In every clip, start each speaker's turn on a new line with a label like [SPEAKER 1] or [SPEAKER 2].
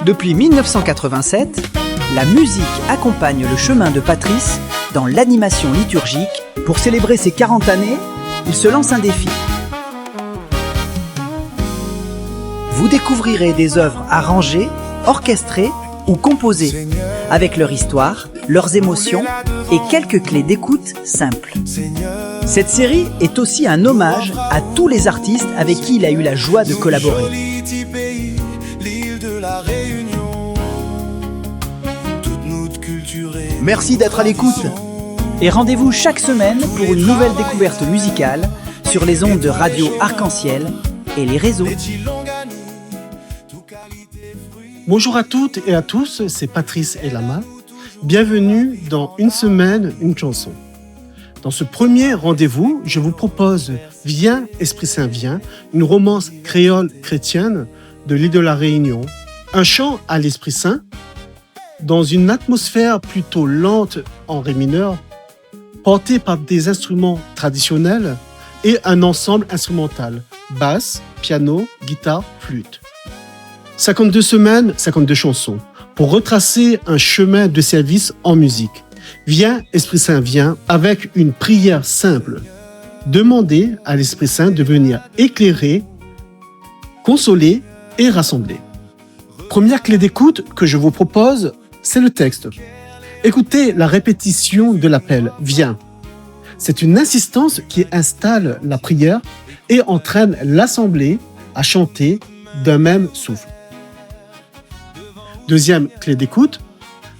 [SPEAKER 1] Depuis 1987, la musique accompagne le chemin de Patrice dans l'animation liturgique. Pour célébrer ses 40 années, il se lance un défi. Vous découvrirez des œuvres arrangées, orchestrées ou composées, avec leur histoire, leurs émotions et quelques clés d'écoute simples. Cette série est aussi un hommage à tous les artistes avec qui il a eu la joie de collaborer. Merci d'être à l'écoute et rendez-vous chaque semaine pour une nouvelle découverte musicale sur les ondes de Radio Arc-en-Ciel et les réseaux.
[SPEAKER 2] Bonjour à toutes et à tous, c'est Patrice et Lama. Bienvenue dans Une semaine, une chanson. Dans ce premier rendez-vous, je vous propose Viens, Esprit Saint, viens, une romance créole chrétienne de l'île de la Réunion. Un chant à l'Esprit Saint, dans une atmosphère plutôt lente en ré mineur, porté par des instruments traditionnels et un ensemble instrumental, basse, piano, guitare, flûte. 52 semaines, 52 chansons, pour retracer un chemin de service en musique. Viens, Esprit Saint, viens, avec une prière simple. Demandez à l'Esprit Saint de venir éclairer, consoler et rassembler. Première clé d'écoute que je vous propose, c'est le texte. Écoutez la répétition de l'appel « Viens ». C'est une insistance qui installe la prière et entraîne l'assemblée à chanter d'un même souffle. Deuxième clé d'écoute,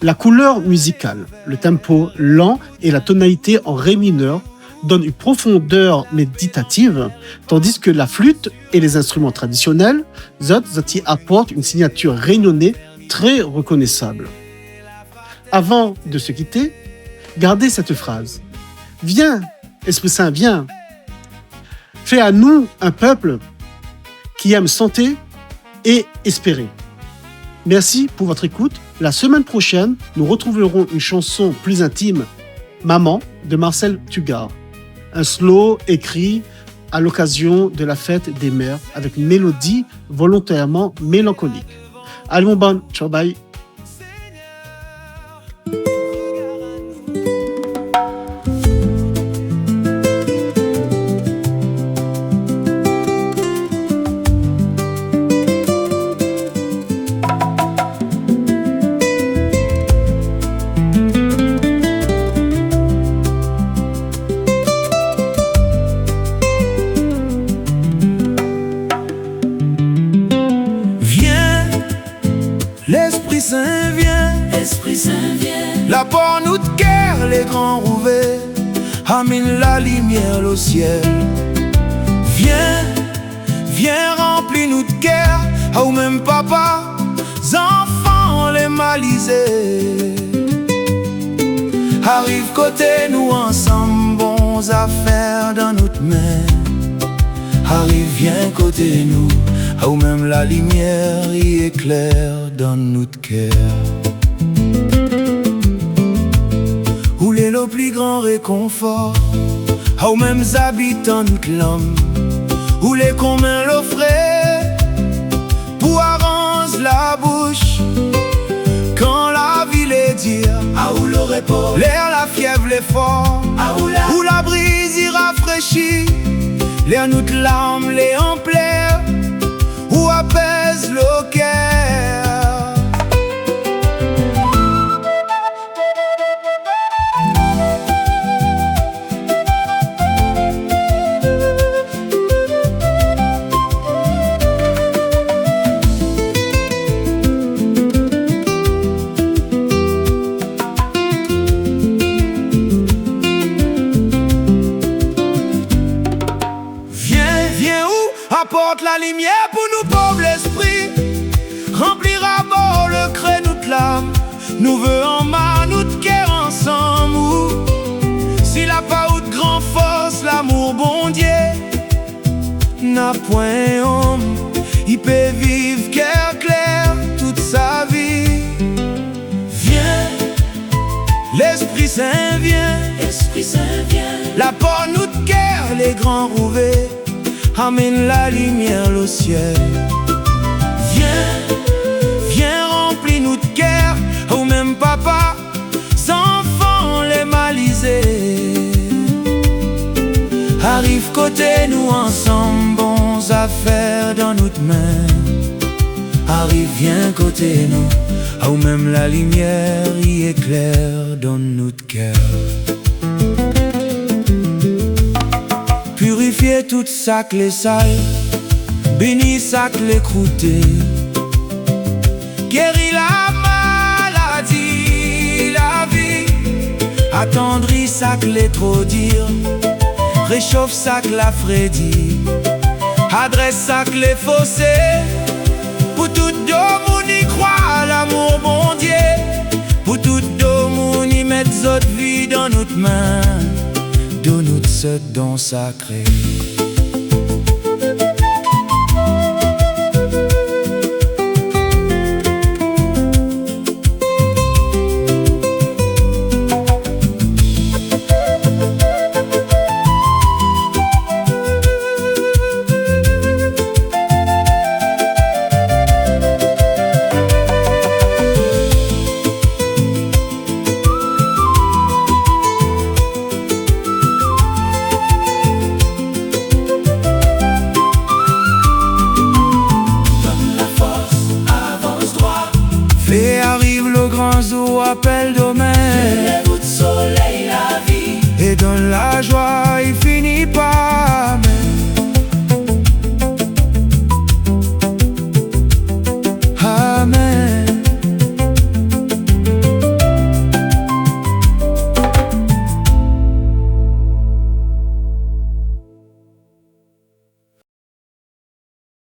[SPEAKER 2] la couleur musicale, le tempo lent et la tonalité en ré mineur donnent une profondeur méditative, tandis que la flûte et les instruments traditionnels, y apportent une signature réunionnée très reconnaissable. Avant de se quitter, gardez cette phrase. Viens, Esprit Saint, viens. Fais à nous un peuple qui aime chanter et espérer. Merci pour votre écoute. La semaine prochaine, nous retrouverons une chanson plus intime, Maman, de Marcel Tugard. Un slow écrit à l'occasion de la fête des mères avec une mélodie volontairement mélancolique. Allez mon bon, ciao bye.
[SPEAKER 3] L'Esprit Saint vient, Esprit Saint vient. La porte nous de cœur, les grands rouverts, amène la lumière au ciel. Viens, viens remplis nous de cœur, ou même papa, enfants les malisés. Arrive côté nous ensemble, bons affaires dans notre main. Arrive, viens côté nous, ou même la lumière y éclaire dans notre cœur. Où l'est le plus grand réconfort, ou même habitants de l'homme. Où les communs l'offraient pour arranger la bouche. Quand la ville est dire, où le repos, l'air, la fièvre, l'effort, où la brise y rafraîchit, l'air nous de l'âme, les en plaire, où apaise le cœur. Apporte la lumière pour nous pauvres l'esprit, remplira bord le creux notre l'âme, nous veut en main notre cœur ensemble. S'il a pas eu de grand force, l'amour bon Dieu n'a point homme, il peut vivre cœur clair toute sa vie. Viens, l'Esprit Saint vient, Esprit Saint vient. La porte notre cœur, les grands rouverts, amène la lumière au ciel. Viens, viens Arrive côté nous ensemble, bons affaires dans notre main. Arrive viens côté nous, où même la lumière y éclaire dans notre cœur. Purifier toute sac les sales, bénis sac les croûtés, guéris la maladie, la vie, attendris sac les trop dire, réchauffe sac la frédie, adresse sac les fossés, pour tout monde y croit l'amour bon Dieu, pour tout monde y mettre notre vie dans notre main, de notre ce don sacré.